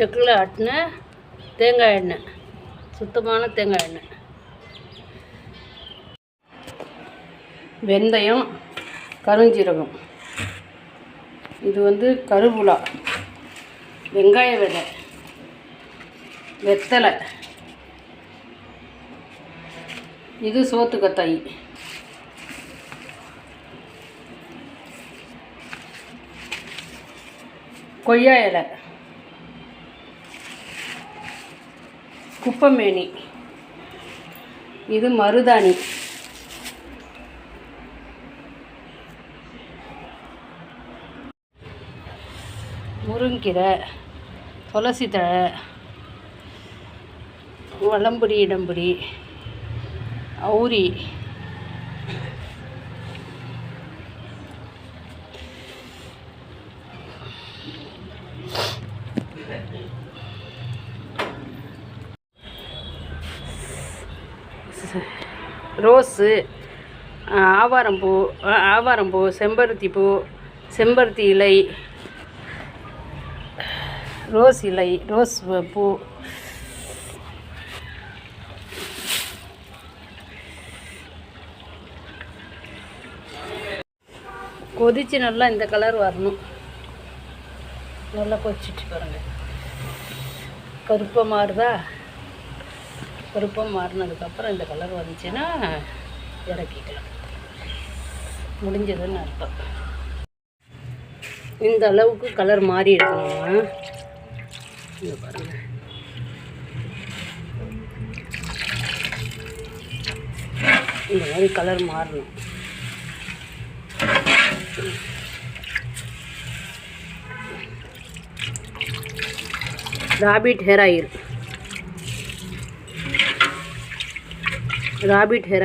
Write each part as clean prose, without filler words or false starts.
செக்கில் ஆட்டின தேங்காய் எண்ணெய், சுத்தமான தேங்காய் எண்ணெய். வெந்தயம், கருஞ்சீரகம், இது கருவேப்பிலை, வெங்காய விதை, வெத்தலை, இது சோத்துக்கத்தாயி, கொய்யா இலை, குப்பைமேனி, இது மருதாணி, முருங்கீரை, துளசி தழை, வலம்புரி, இடம்புரி, அவுரி, ரோஸு, ஆவாரம்பூ, செம்பருத்தி இலை, ரோஸ் இலை, ரோஸ் பூ, கொதிச்சு நல்லா இந்த கலர் வரணும். நல்லா கொதிச்சிட்டு பாருங்கள், கருப்பாக மாறுதா? கருப்பாக மாறினதுக்கப்புறம் இந்த கலர் வந்துச்சுன்னா இறக்கிக்கலாம், முடிஞ்சதுன்னு அர்த்தம். இந்த அளவுக்கு கலர் மாறி இருக்கணும்னா இங்கே பாருங்கள், இந்த மாதிரி கலர் மாறணும். Rapid hair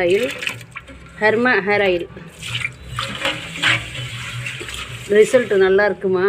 oil, Herma hair oil result நல்லா இருக்குமா?